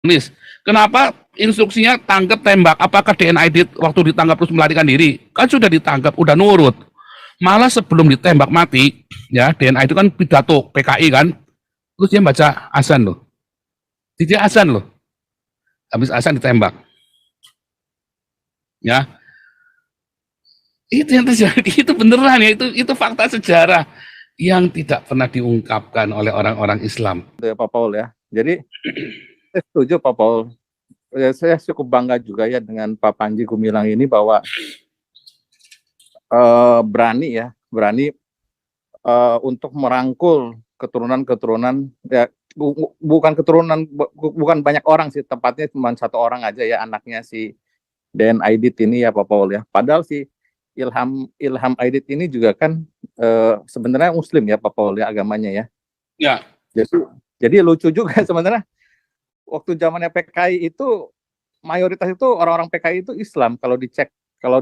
Nis, kenapa instruksinya tangkap tembak? Apakah DNA waktu ditangkap terus melarikan diri? Kan sudah ditangkap, udah nurut. Malah sebelum ditembak mati, ya DNA itu kan pidato PKI kan, terus dia baca azan loh. Dia azan loh. Habis azan ditembak. Ya, itu yang terjadi. Itu beneran ya, itu fakta sejarah yang tidak pernah diungkapkan oleh orang-orang Islam. Ya, Pak Paul ya. Jadi saya setuju Pak Paul. Ya, saya cukup bangga juga ya dengan Pak Panji Gumilang ini bahwa berani untuk merangkul keturunan-keturunan ya, bukan keturunan, bukan banyak orang sih, tepatnya cuma satu orang aja ya, anaknya si Den Aidit ini ya Pak Paul ya. Padahal si Ilham Aidit ini juga kan sebenarnya Muslim ya Pak Paul ya, agamanya ya. Ya. Jadi lucu juga sebenarnya waktu zamannya PKI itu mayoritas itu orang-orang PKI itu Islam kalau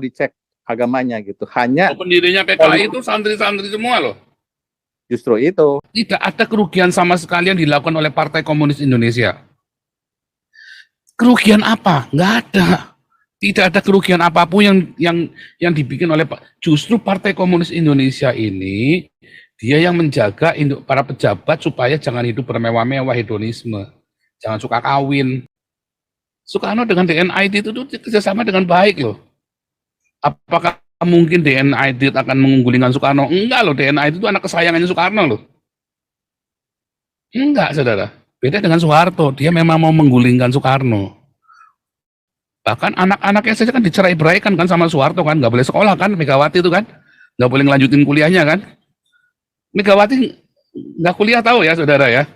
dicek agamanya gitu. Hanya pendirinya PKI itu santri-santri semua loh. Justru itu. Tidak ada kerugian sama sekali yang dilakukan oleh Partai Komunis Indonesia. Kerugian apa? Nggak ada. Tidak ada kerugian apapun yang dibikin oleh justru Partai Komunis Indonesia ini dia yang menjaga para pejabat supaya jangan hidup bermewah-mewah, hedonisme, jangan suka kawin. Soekarno dengan DNI itu kerjasama dengan baik loh. Apakah mungkin DNI akan mengunggulkan Soekarno? Enggak loh, DNI itu anak kesayangannya Soekarno loh. Enggak, saudara. Beda dengan Soeharto, dia memang mau menggulingkan Soekarno. Bahkan anak-anaknya saja kan dicerai-beraikan kan sama Soeharto kan, nggak boleh sekolah kan, Megawati itu kan, nggak boleh ngelanjutin kuliahnya kan. Megawati nggak kuliah tahu ya saudara ya.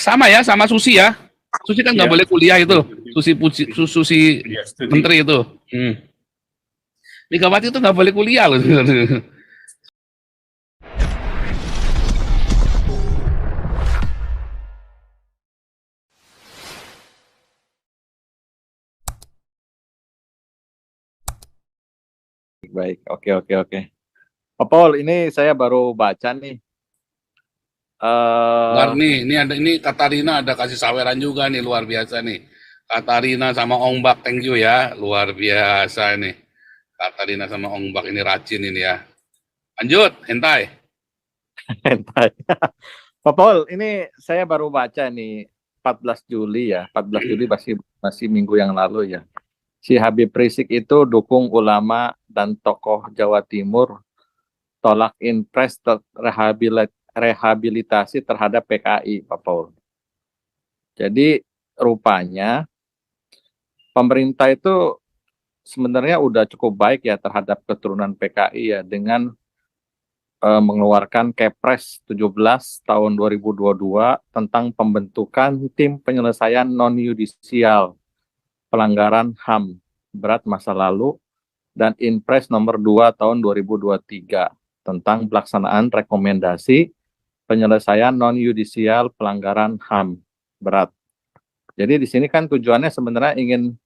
Sama ya, sama Susi ya. Susi kan nggak boleh kuliah itu, Susi Menteri itu. Megawati itu nggak boleh kuliah loh. Baik, oke. Pak Paul, ini saya baru baca nih. Ini Katarina ada kasih saweran juga nih, luar biasa nih. Katarina sama Ongbak, thank you ya, luar biasa nih. Katarina sama Ongbak ini rajin ini ya. Lanjut, hentai. Hentai. Pak Paul, ini saya baru baca nih 14 Juli ya, 14 Juli masih minggu yang lalu ya. Si Habib Rizik itu dukung ulama dan tokoh Jawa Timur tolak impres rehabilitasi terhadap PKI, Pak Paul. Jadi rupanya pemerintah itu sebenarnya udah cukup baik ya terhadap keturunan PKI ya dengan mengeluarkan Kepres 17 tahun 2022 tentang pembentukan tim penyelesaian non-yudisial pelanggaran HAM berat masa lalu dan Inpres nomor 2 tahun 2023 tentang pelaksanaan rekomendasi penyelesaian non-yudisial pelanggaran HAM berat. Jadi di sini kan tujuannya sebenarnya ingin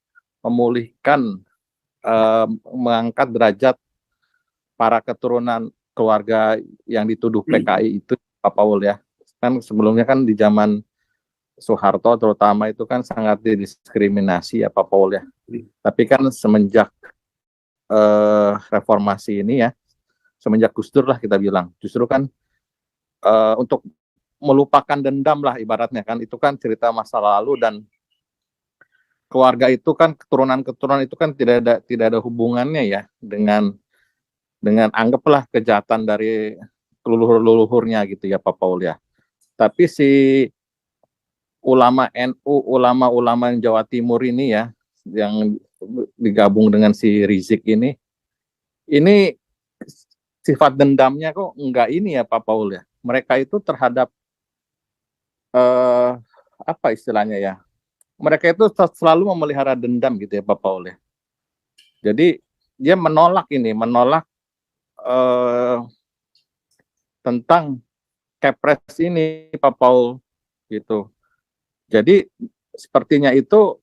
memulihkan, mengangkat derajat para keturunan keluarga yang dituduh PKI itu, Pak Paul ya. Kan sebelumnya kan di zaman Soeharto terutama itu kan sangat didiskriminasi ya Pak Paul ya. Tapi kan semenjak reformasi ini ya, semenjak Gus Dur lah kita bilang, justru kan untuk melupakan dendam lah ibaratnya kan, itu kan cerita masa lalu dan keluarga itu kan keturunan-keturunan itu kan tidak ada hubungannya ya dengan anggaplah kejahatan dari leluhur-leluhurnya gitu ya Pak Paul ya. Tapi si ulama NU, ulama-ulama Jawa Timur ini ya, yang digabung dengan si Rizik ini sifat dendamnya kok enggak ini ya Pak Paul ya. Mereka itu terhadap apa istilahnya ya, mereka itu selalu memelihara dendam gitu ya Pak Paul ya. Jadi dia menolak tentang Kepres ini Pak Paul gitu. Jadi sepertinya itu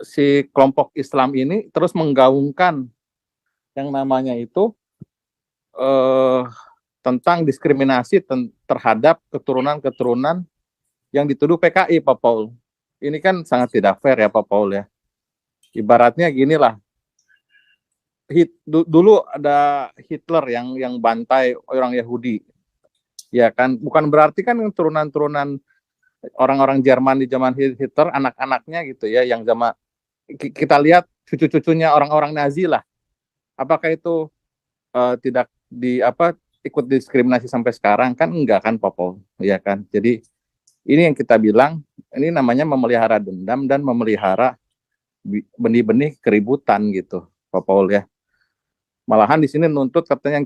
si kelompok Islam ini terus menggaungkan yang namanya itu tentang diskriminasi terhadap keturunan-keturunan yang dituduh PKI Pak Paul. ini kan sangat tidak fair ya Pak Paul ya. Ibaratnya gini lah, dulu ada Hitler yang bantai orang Yahudi, ya kan? Bukan berarti kan turunan-turunan orang-orang Jerman di zaman Hitler, anak-anaknya gitu ya, yang kita lihat cucu-cucunya orang-orang Nazi lah. Apakah itu tidak ikut diskriminasi sampai sekarang? Kan enggak kan Pak Paul, ya kan? Jadi ini yang kita bilang, ini namanya memelihara dendam dan memelihara benih-benih keributan gitu, Pak Paul ya. Malahan di sini nuntut katanya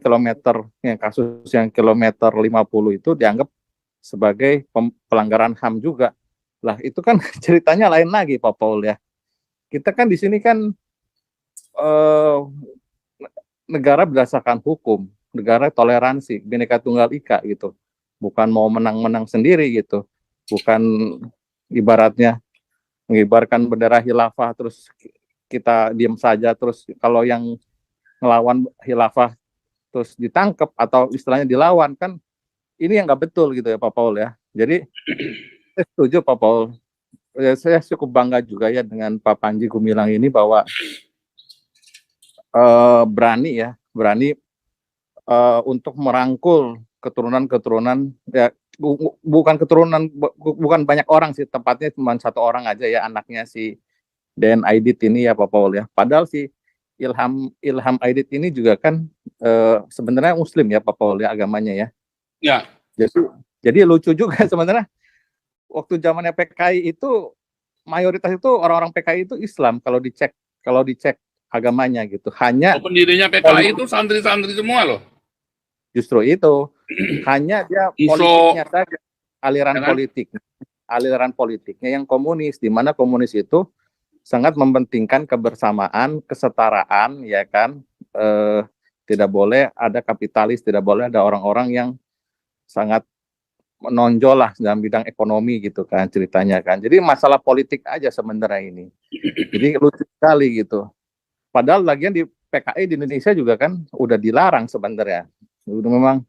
kasus yang kilometer 50 itu dianggap sebagai pelanggaran HAM juga. Lah itu kan ceritanya lain lagi Pak Paul ya. Kita kan di sini kan negara berdasarkan hukum, negara toleransi, Bhinneka Tunggal Ika gitu. Bukan mau menang-menang sendiri gitu. Bukan ibaratnya mengibarkan bendera khilafah terus kita diam saja, terus kalau yang ngelawan khilafah terus ditangkap atau istilahnya dilawan, kan ini yang nggak betul gitu ya Pak Paul ya. Jadi saya setuju Pak Paul. Ya, saya cukup bangga juga ya dengan Pak Panji Gumilang ini bahwa berani untuk merangkul keturunan ya, bukan banyak orang sih, tepatnya cuma satu orang aja ya, anaknya si Den Aidit ini ya Pak Paul ya. Padahal si Ilham Aidit ini juga kan sebenarnya Muslim ya Pak Paul ya, agamanya ya. Ya. Jadi lucu juga sebenarnya, waktu zamannya PKI itu mayoritas itu orang-orang PKI itu Islam kalau dicek agamanya gitu. Hanya pendirinya PKI itu santri-santri semua loh. Justru itu, hanya dia politiknya saja, aliran politiknya yang komunis, di mana komunis itu sangat mementingkan kebersamaan, kesetaraan, ya kan. Tidak boleh ada kapitalis, tidak boleh ada orang-orang yang sangat menonjol lah dalam bidang ekonomi gitu kan ceritanya kan. Jadi masalah politik aja sebenarnya ini. Jadi lucu sekali gitu. Padahal lagian di PKI di Indonesia juga kan udah dilarang sebenarnya. Memang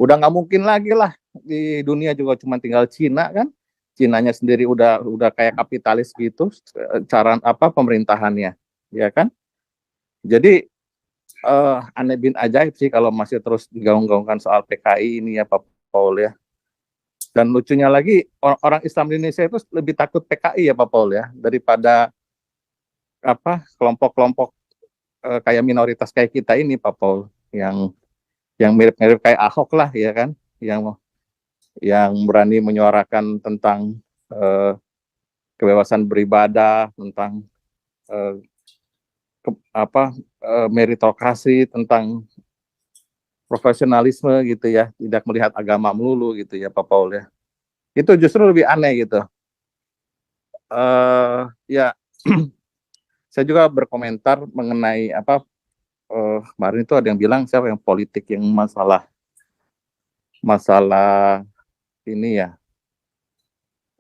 udah nggak mungkin lagi lah, di dunia juga cuma tinggal Cina kan. Cinanya sendiri udah kayak kapitalis gitu cara pemerintahannya, ya kan. Jadi aneh bin ajaib sih kalau masih terus digaung-gaungkan soal PKI ini ya Pak Paul ya. Dan lucunya lagi, orang Islam di Indonesia itu lebih takut PKI ya Pak Paul ya, daripada kelompok-kelompok kayak minoritas kayak kita ini Pak Paul, yang mirip-mirip kayak Ahok lah ya kan, yang berani menyuarakan tentang kebebasan beribadah, tentang meritokrasi, tentang profesionalisme gitu ya, tidak melihat agama melulu gitu ya Pak Paul ya. Itu justru lebih aneh gitu. Ya saya juga berkomentar mengenai kemarin itu ada yang bilang siapa yang politik yang masalah ini ya,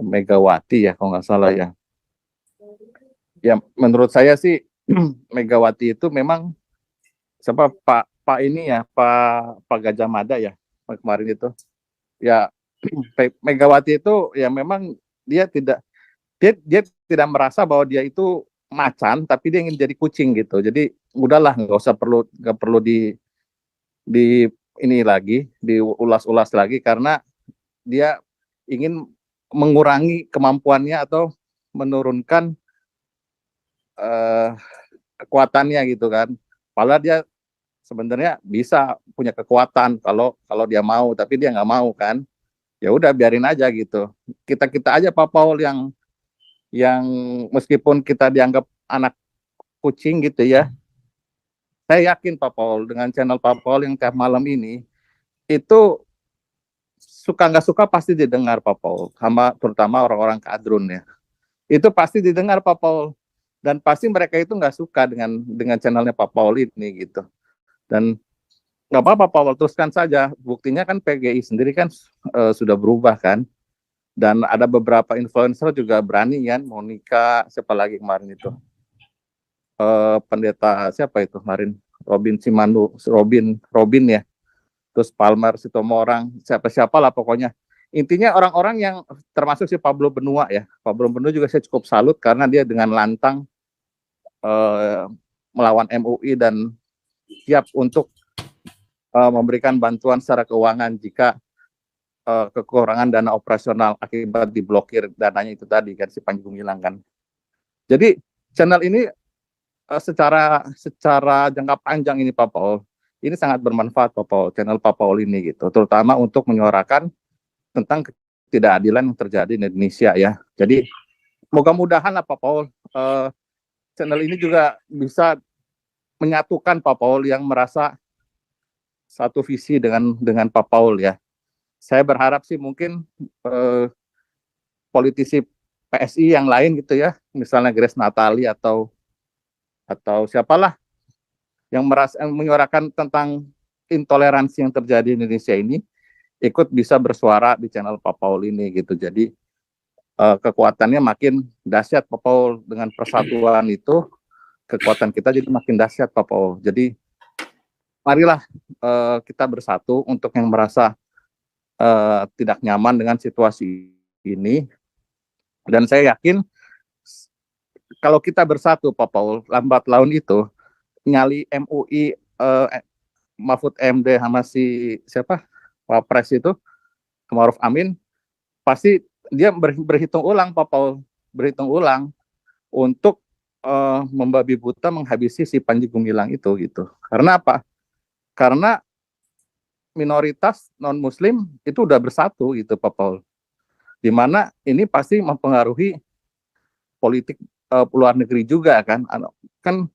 Megawati ya kalau nggak salah ya. Ya menurut saya sih Megawati itu memang siapa Pak ini ya, Pak Gajah Mada ya kemarin itu. Ya Megawati itu ya memang dia tidak merasa bahwa dia itu macan, tapi dia ingin jadi kucing gitu. Jadi udahlah, nggak perlu di ini lagi, diulas-ulas lagi, karena dia ingin mengurangi kemampuannya atau menurunkan kekuatannya gitu kan. Padahal dia sebenarnya bisa punya kekuatan kalau dia mau, tapi dia nggak mau kan. Ya udah biarin aja gitu. Kita aja Pak Paul yang meskipun kita dianggap anak kucing gitu ya. Saya yakin Pak Paul dengan channel Pak Paul yang tiap malam ini itu suka nggak suka pasti didengar Pak Paul, terutama orang-orang kadrun ya. Itu pasti didengar Pak Paul, dan pasti mereka itu nggak suka dengan channelnya Pak Paul ini gitu. Dan nggak apa-apa Pak Paul, teruskan saja. Buktinya kan PGI sendiri kan sudah berubah kan, dan ada beberapa influencer juga berani kan, Monica siapa lagi kemarin itu, pendeta siapa itu kemarin, Robin ya, terus Palmer Sitomorang, siapa lah pokoknya. Intinya orang-orang yang termasuk si Pablo Benua ya. Pablo Benua juga saya cukup salut karena dia dengan lantang melawan MUI dan siap untuk memberikan bantuan secara keuangan jika kekurangan dana operasional akibat diblokir dananya itu tadi kan si Panji Gumilang kan. Jadi channel ini secara jangka panjang ini Pak Paul, ini sangat bermanfaat Pak Paul, channel Pak Paul ini gitu, terutama untuk menyuarakan tentang ketidakadilan yang terjadi di Indonesia ya. Jadi mudah-mudahan lah Pak Paul, channel ini juga bisa menyatukan Pak Paul yang merasa satu visi dengan Pak Paul ya. Saya berharap sih mungkin politisi PSI yang lain gitu ya, misalnya Grace Natali atau siapalah yang menyuarakan tentang intoleransi yang terjadi di Indonesia ini ikut bisa bersuara di channel Pak Paul ini gitu. Jadi kekuatannya makin dahsyat Pak Paul, dengan persatuan itu kekuatan kita jadi makin dahsyat Pak Paul. Jadi marilah kita bersatu untuk yang merasa tidak nyaman dengan situasi ini. Dan saya yakin kalau kita bersatu Pak Paul, lambat laun itu nyali MUI Mahfud MD sama si siapa Pak Pres itu Ma'ruf Amin, pasti dia berhitung ulang Pak Paul, berhitung ulang untuk membabi buta menghabisi si Panji Gumilang itu gitu. Karena apa? Karena minoritas non Muslim itu udah bersatu gitu Pak Paul. Di mana ini pasti mempengaruhi politik luar negeri juga kan. Kan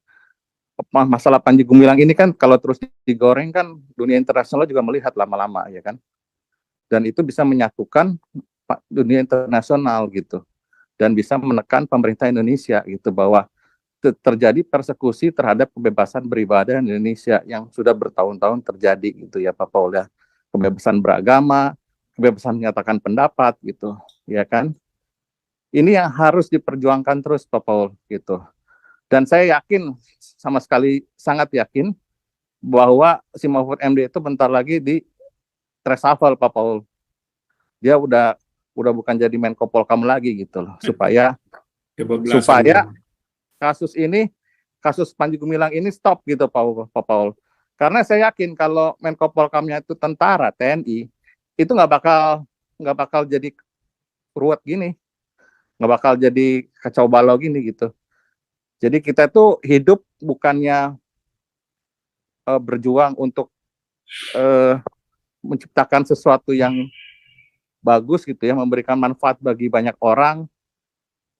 masalah Panji Gumilang ini kan kalau terus digoreng kan dunia internasional juga melihat lama-lama ya kan. Dan itu bisa menyatukan dunia internasional gitu. Dan bisa menekan pemerintah Indonesia gitu bahwa terjadi persekusi terhadap kebebasan beribadah di Indonesia yang sudah bertahun-tahun terjadi gitu ya Pak Paul ya. Kebebasan beragama, kebebasan menyatakan pendapat gitu ya kan. Ini yang harus diperjuangkan terus Pak Paul gitu. Dan saya yakin, sama sekali sangat yakin bahwa si Mahfud MD itu bentar lagi di reshuffle Pak Paul. Dia udah bukan jadi Menko Polkam lagi gitu loh, supaya kasus Panji Gumilang ini stop gitu Pak Paul. Karena saya yakin kalau Menko Polkamnya itu tentara TNI, itu nggak bakal jadi ruwet gini, nggak bakal jadi kacau balau gini gitu. Jadi kita tuh hidup bukannya berjuang untuk menciptakan sesuatu yang bagus gitu ya, memberikan manfaat bagi banyak orang,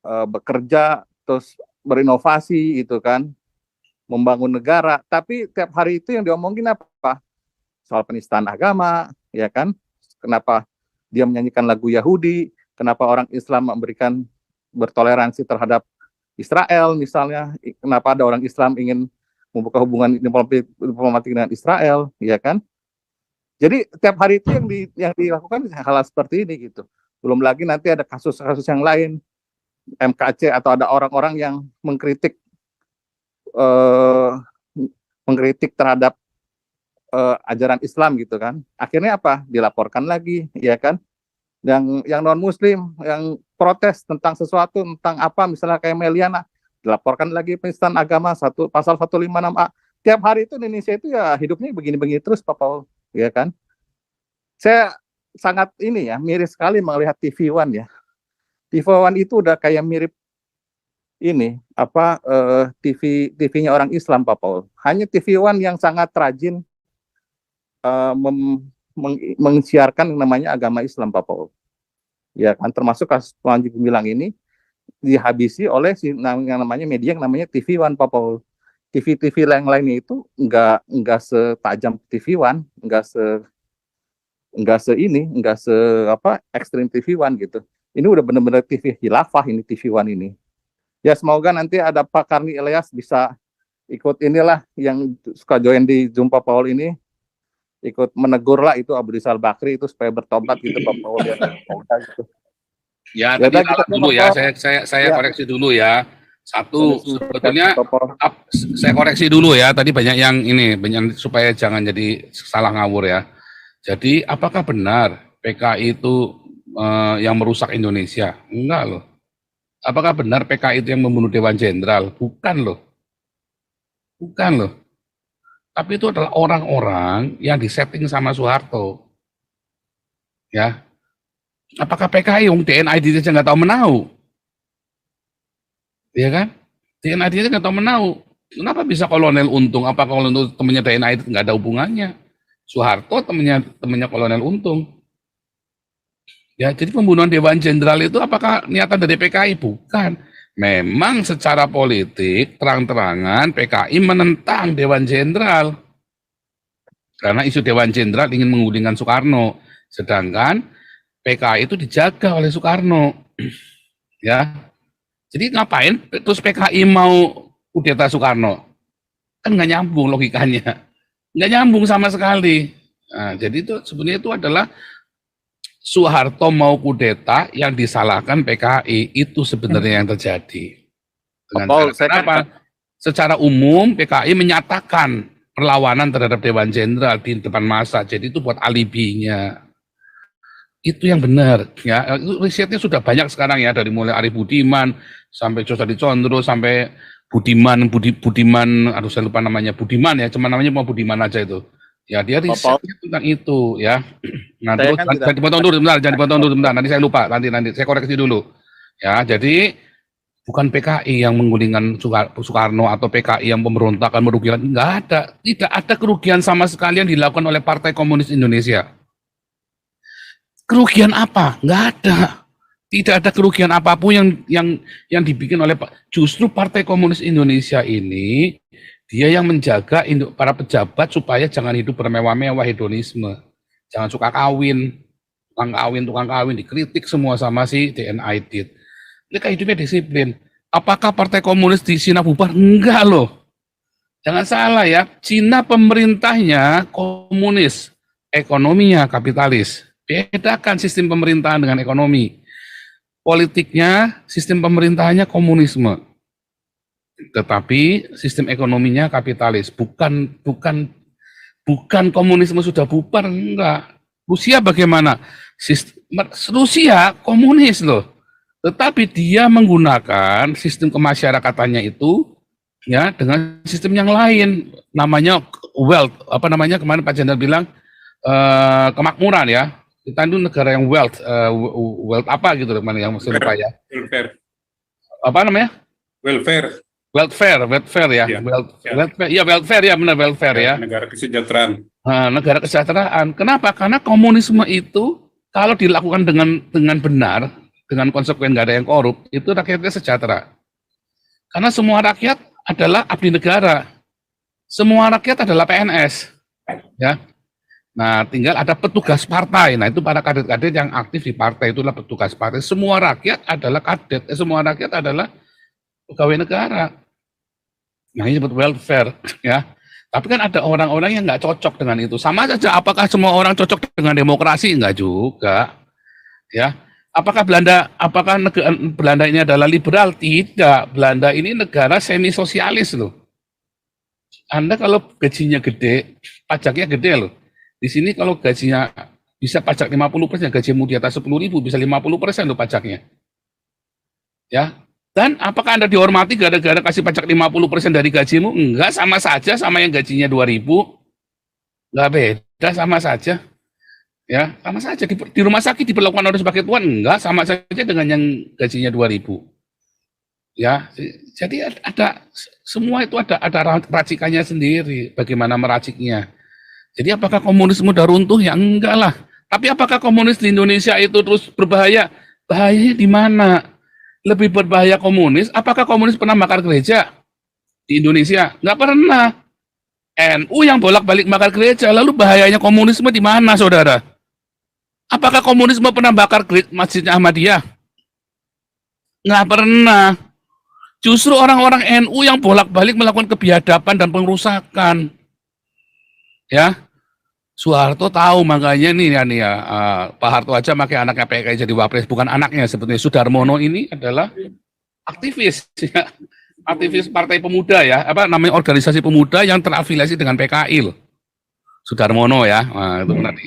bekerja terus berinovasi gitu kan, membangun negara. Tapi tiap hari itu yang diomongin apa? Soal penistaan agama, ya kan? Kenapa dia menyanyikan lagu Yahudi? Kenapa orang Islam memberikan bertoleransi terhadap Israel misalnya? Kenapa ada orang Islam ingin membuka hubungan diplomatik dengan Israel, ya kan? Jadi tiap hari itu yang dilakukan hal seperti ini gitu. Belum lagi nanti ada kasus-kasus yang lain, MKC atau ada orang-orang yang mengkritik terhadap ajaran Islam gitu kan. Akhirnya apa? Dilaporkan lagi, ya kan? Yang non Muslim yang protes tentang sesuatu, tentang apa, misalnya kayak Meliana, dilaporkan lagi penistaan agama pasal 156A. Tiap hari itu Indonesia itu ya hidupnya begini-begini terus Pak Paul, ya kan? Saya sangat miris sekali melihat TV One ya. TV One itu udah kayak mirip TV-nya orang Islam Pak Paul. Hanya TV One yang sangat rajin mensiarkan yang namanya agama Islam Pak Paul. Ya kan, termasuk kasus Panji Gumilang ini dihabisi oleh yang namanya media yang namanya TV One Pak Paul. TV-TV yang lainnya itu enggak setajam TV One, enggak ekstrim TV One gitu. Ini udah benar-benar TV khilafah ini TV One ini. Ya semoga nanti ada Pak Karni Ilyas bisa ikut yang suka join di Zoom Pak Paul ini, ikut menegur lah itu Abu Rizal Bakri itu supaya bertobat gitu Pak Paul ya. Gitu. Ya, tadi salah dulu ya, saya koreksi dulu ya. Satu, sebetulnya saya koreksi dulu ya, tadi banyak supaya jangan jadi salah ngawur ya. Jadi apakah benar PKI itu yang merusak Indonesia. Enggak loh. Apakah benar PKI itu yang membunuh Dewan Jenderal? Bukan loh. Bukan loh. Tapi itu adalah orang-orang yang disetting sama Soeharto. Ya. Apakah PKI yang DNA aja nggak tahu menau? Ya kan? DNA aja nggak tahu menau. Kenapa bisa Kolonel Untung? Apa Kolonel Untung temannya DNA itu nggak ada hubungannya? Soeharto temannya Kolonel Untung. Ya, jadi pembunuhan Dewan Jenderal itu apakah niatan dari PKI? Bukan. Memang secara politik terang-terangan PKI menentang Dewan Jenderal. Karena isu Dewan Jenderal ingin menggulingkan Soekarno. Sedangkan PKI itu dijaga oleh Soekarno. Ya. Jadi ngapain terus PKI mau kudeta Soekarno? Kan nggak nyambung logikanya. Nggak nyambung sama sekali. Nah, jadi itu sebenarnya itu adalah Soeharto mau kudeta yang disalahkan PKI, itu sebenarnya yang terjadi. Dengan Paul, cara kenapa? Secara umum PKI menyatakan perlawanan terhadap Dewan Jenderal di depan massa, jadi itu buat alibinya. Itu yang benar, ya. Risetnya sudah banyak sekarang ya, dari mulai Arif Budiman sampai Josadi Condro sampai Budiman, aduh saya lupa namanya, Budiman ya, cuma namanya mau Budiman aja itu. Ya dia risetnya tentang itu ya. Nah terus jangan dipotong dulu sebentar, nanti saya lupa, nanti saya koreksi dulu. Ya jadi bukan PKI yang menggulingkan Soekarno atau PKI yang pemberontakan merugikan, nggak ada, tidak ada kerugian sama sekali yang dilakukan oleh Partai Komunis Indonesia. Kerugian apa? Nggak ada. Tidak ada kerugian apapun yang dibikin oleh justru Partai Komunis Indonesia ini. Dia yang menjaga para pejabat supaya jangan hidup bermewah-mewah, hedonisme. Jangan suka tukang kawin, dikritik semua sama si DNA Aidit. Mereka hidupnya disiplin. Apakah Partai Komunis di Cina bubar? Enggak loh. Jangan salah ya, Cina pemerintahnya komunis, ekonominya kapitalis. Bedakan sistem pemerintahan dengan ekonomi. Politiknya, sistem pemerintahannya komunisme. Tetapi sistem ekonominya kapitalis, bukan komunisme sudah bubar, enggak. Rusia bagaimana? Rusia komunis loh, tetapi dia menggunakan sistem kemasyarakatannya itu ya dengan sistem yang lain, namanya wealth, apa namanya kemarin Pak Jenderal bilang kemakmuran ya. Kita itu negara yang wealth apa gitu teman yang masih lupa ya. Welfare. Apa namanya? Welfare ya. Ya. Welfare ya, benar welfare ya. Negara kesejahteraan. Nah, negara kesejahteraan. Kenapa? Karena komunisme itu kalau dilakukan dengan benar, dengan konsekuen, nggak ada yang korup, itu rakyatnya sejahtera. Karena semua rakyat adalah abdi negara. Semua rakyat adalah PNS. Ya. Nah, tinggal ada petugas partai. Nah, itu para kader-kader yang aktif di partai itulah petugas partai. Semua rakyat adalah kader. Semua rakyat adalah pegawai negara. Nah, ini disebut welfare, ya. Tapi kan ada orang-orang yang nggak cocok dengan itu. Sama saja, apakah semua orang cocok dengan demokrasi? Enggak juga, ya. Apakah Belanda ini adalah liberal? Tidak. Belanda ini negara semi sosialis loh. Anda kalau gajinya gede, pajaknya gede loh. Di sini kalau gajinya bisa pajak 50%, gajimu di atas 10.000 bisa 50% loh pajaknya. Ya. Dan apakah Anda dihormati gara-gara kasih pajak 50% dari gajimu? Enggak, sama saja sama yang gajinya 2.000. Enggak beda, sama saja. Ya, sama saja di rumah sakit diperlakukan orang sebagai tuan, enggak, sama saja dengan yang gajinya 2.000. Ya, jadi ada semua itu ada racikannya sendiri, bagaimana meraciknya. Jadi apakah komunisme udah runtuh? Ya enggak lah. Tapi apakah komunis di Indonesia itu terus berbahaya? Bahayanya di mana? Lebih berbahaya komunis? Apakah komunis pernah bakar gereja di Indonesia? Enggak pernah. NU yang bolak-balik bakar gereja. Lalu bahayanya komunisme di mana, saudara? Apakah komunisme pernah bakar masjidnya Ahmadiyah? Enggak pernah. Justru orang-orang NU yang bolak-balik melakukan kebiadaban dan pengerusakan. Ya, Soeharto tahu, makanya Pak Harto aja pakai anaknya PKI jadi wapres, bukan anaknya sebetulnya. Sudarmono ini adalah aktivis, ya, aktivis Partai Pemuda ya, apa namanya organisasi pemuda yang terafiliasi dengan PKI loh. Sudarmono ya, nah, itu nanti.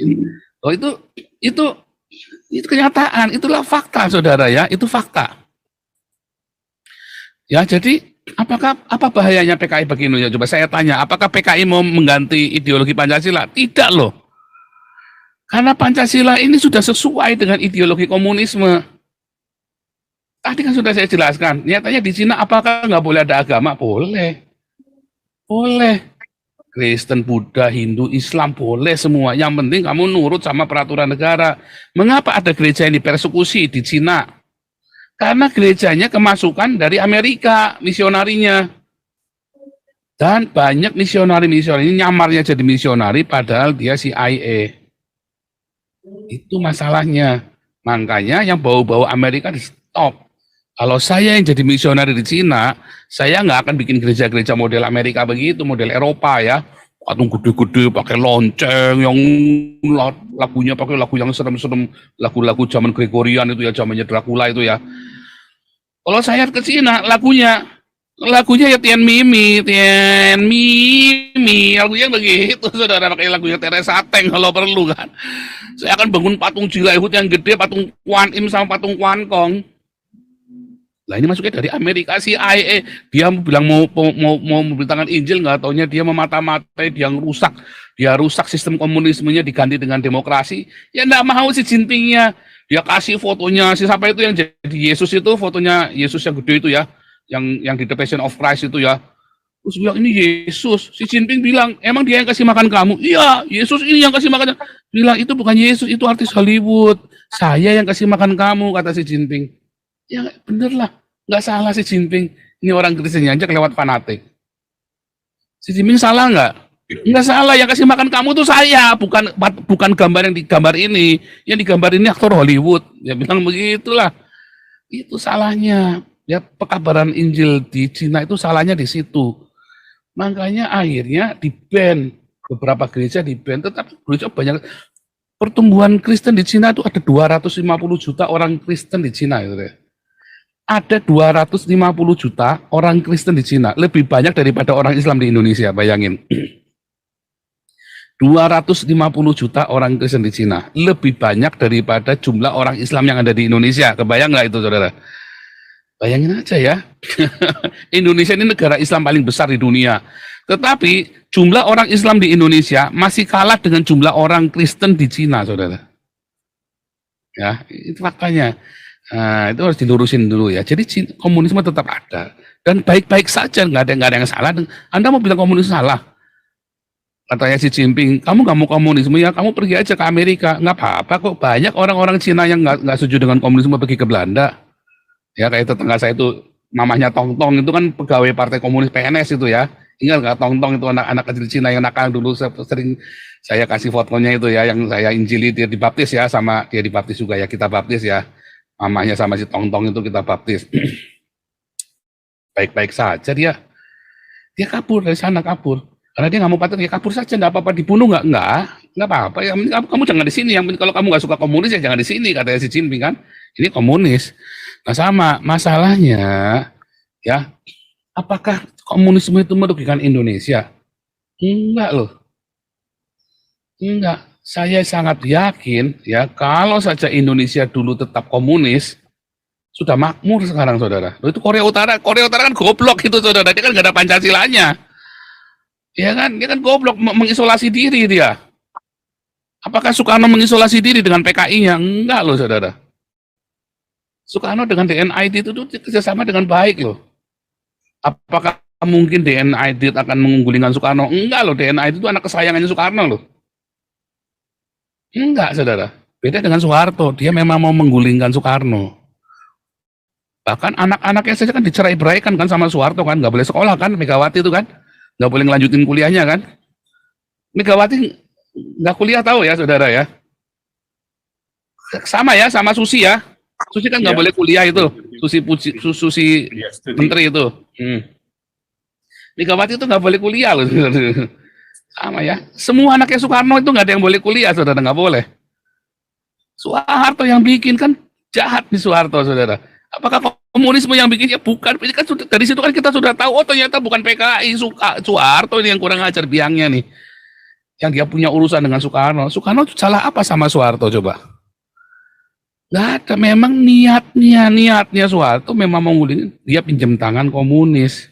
Oh itu Itu kenyataan, itulah fakta, saudara ya, itu fakta. Ya, jadi apa bahayanya PKI bagi Indonesia? Coba saya tanya, apakah PKI mau mengganti ideologi Pancasila? Tidak loh. Karena Pancasila ini sudah sesuai dengan ideologi komunisme. Tadi kan sudah saya jelaskan, nyatanya di Cina apakah nggak boleh ada agama? Boleh. Boleh. Kristen, Buddha, Hindu, Islam boleh semua. Yang penting kamu nurut sama peraturan negara. Mengapa ada gereja yang dipersekusi di Cina? Karena gerejanya kemasukan dari Amerika, misionarinya. Dan banyak misionari-misionari ini nyamarnya jadi misionari padahal dia CIA. Itu masalahnya. Makanya yang bau-bau Amerika di stop. Kalau saya yang jadi misionari di Cina, saya nggak akan bikin gereja-gereja model Amerika begitu, model Eropa ya. Patung gede-gede, pakai lonceng, yang lagunya pakai lagu yang serem-serem, lagu-lagu zaman Gregorian itu ya, zamannya Dracula itu ya. Kalau saya ke Cina, lagunya ya Tian Mimi, lagunya begitu, saudara, pakai lagunya Teresa Teng kalau perlu kan. Saya akan bangun patung Jilaihut yang gede, patung Kuan Im sama patung Kuan Kong. Lah ini masuknya dari Amerika, CIA. Dia bilang mau memberitakan Injil, nggak taunya dia memata-matai, dia rusak sistem komunismenya diganti dengan demokrasi. Ya nggak mau si Jinpingnya. Dia kasih fotonya si siapa itu yang jadi Yesus itu, fotonya Yesus yang gede itu ya, yang di The Passion of Christ itu ya. Terus bilang ini Yesus. Si Jinping bilang, emang dia yang kasih makan kamu? Iya, Yesus ini yang kasih makan. Bilang itu bukan Yesus, itu artis Hollywood. Saya yang kasih makan kamu, kata si Jinping. Ya bener lah, nggak salah si Jinping. Ini orang Kristennya aja kelewat fanatik. Si Jinping salah nggak? Nggak salah, yang kasih makan kamu tuh saya, bukan gambar yang digambar ini. Yang digambar ini aktor Hollywood. Ya bilang begitulah. Itu salahnya. Ya pekabaran Injil di Cina itu salahnya di situ. Makanya akhirnya di-ban. Beberapa gereja di-ban, tetapi gereja banyak. Pertumbuhan Kristen di Cina itu ada 250 juta orang Kristen di Cina gitu ya. Ada 250 juta orang Kristen di Cina, lebih banyak daripada orang Islam di Indonesia, bayangin. 250 juta orang Kristen di Cina, lebih banyak daripada jumlah orang Islam yang ada di Indonesia. Kebayang nggak itu, saudara? Bayangin aja ya. Indonesia ini negara Islam paling besar di dunia. Tetapi jumlah orang Islam di Indonesia masih kalah dengan jumlah orang Kristen di Cina, saudara. Ya, itu faktanya. Nah, itu harus dilurusin dulu ya. Jadi komunisme tetap ada dan baik-baik saja, nggak ada yang salah. Anda mau bilang komunis salah? Katanya si Jinping, kamu nggak mau komunisme ya, kamu pergi aja ke Amerika. Nggak apa-apa kok. Banyak orang-orang Cina yang nggak setuju dengan komunisme pergi ke Belanda. Ya kayak tetangga saya itu, mamahnya Tong Tong itu kan pegawai Partai Komunis PNS itu ya. Ingat nggak Tong Tong itu anak-anak kecil Cina yang nakal dulu, sering saya kasih fotonya itu ya, yang saya injili, dia dibaptis ya, sama dia dibaptis juga ya, kita baptis ya. Mamanya sama si Tong Tong itu kita baptis. Baik-baik saja dia kabur dari sana, kabur. Karena dia nggak mau paten, ya kabur saja, nggak apa-apa, dibunuh nggak apa-apa. Ya, kamu jangan di sini. Yang kalau kamu nggak suka komunis ya jangan di sini, katanya si Jinping kan. Ini komunis. Nah sama masalahnya, ya, apakah komunisme itu merugikan Indonesia? Enggak loh. Enggak. Saya sangat yakin ya, kalau saja Indonesia dulu tetap komunis, sudah makmur sekarang, saudara. Itu Korea Utara kan goblok itu, saudara. Dia kan nggak ada Pancasilanya. Ya kan, dia kan goblok, mengisolasi diri dia. Apakah Soekarno mengisolasi diri dengan PKI-nya? Enggak loh, saudara. Soekarno dengan DNID itu kerjasama dengan baik loh. Apakah mungkin DNID akan mengunggulkan Soekarno? Enggak loh, DNID itu anak kesayangannya Soekarno loh. Enggak, saudara. Beda dengan Soeharto, dia memang mau menggulingkan Soekarno. Bahkan anak-anaknya saja kan dicerai-beraikan kan sama Soeharto kan, nggak boleh sekolah kan, Megawati itu kan, nggak boleh ngelanjutin kuliahnya kan. Megawati nggak kuliah, tahu ya, saudara ya. Sama ya, sama Susi ya. Susi kan nggak boleh kuliah itu, Susi menteri itu. Megawati itu nggak boleh kuliah loh. Sama ya, semua anaknya Soekarno itu nggak ada yang boleh kuliah, saudara, nggak boleh. Soeharto yang bikin kan jahat nih Soeharto, saudara. Apakah komunisme yang bikinnya? Bukan. Ini kan dari situ kan kita sudah tahu, oh ternyata bukan PKI, Soeharto ini yang kurang ajar biangnya nih. Yang dia punya urusan dengan Soekarno. Soekarno salah apa sama Soeharto coba? Nggak ada, memang niatnya Soeharto memang menggulingin, dia pinjam tangan komunis,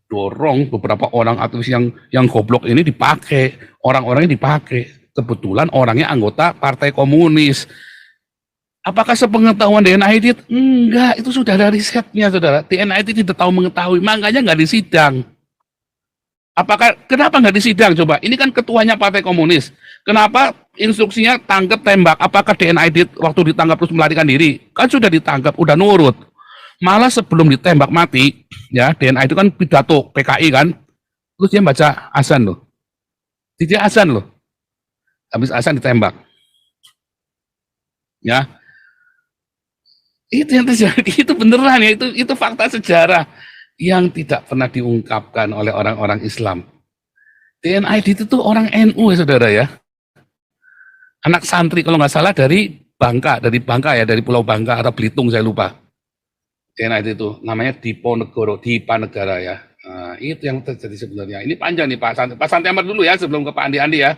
dorong beberapa orang aktivis yang goblok ini dipakai, orang-orangnya dipakai, kebetulan orangnya anggota partai komunis. Apakah sepengetahuan DNIT? Enggak, itu sudah ada risetnya, saudara. DNIT tidak tahu mengetahui, makanya nggak disidang. Kenapa nggak disidang? Coba, ini kan ketuanya Partai Komunis. Kenapa instruksinya tangkap tembak? Apakah DNIT waktu ditangkap terus melarikan diri? Kan sudah ditangkap, udah nurut. Malah sebelum ditembak mati, ya DNIT itu kan pidato PKI kan, terus dia baca azan loh. Dia azan loh. Habis azan ditembak. Ya, itu yang terjadi, itu beneran ya, itu fakta sejarah yang tidak pernah diungkapkan oleh orang-orang Islam. DNIT itu tuh orang NU ya saudara ya, anak santri kalau nggak salah dari Bangka ya, dari Pulau Bangka atau Belitung saya lupa. DNIT itu namanya Dipanegara ya. Nah, itu yang terjadi sebenarnya. Ini panjang nih Pak Santi Ahmad dulu ya sebelum ke Pak Andi ya.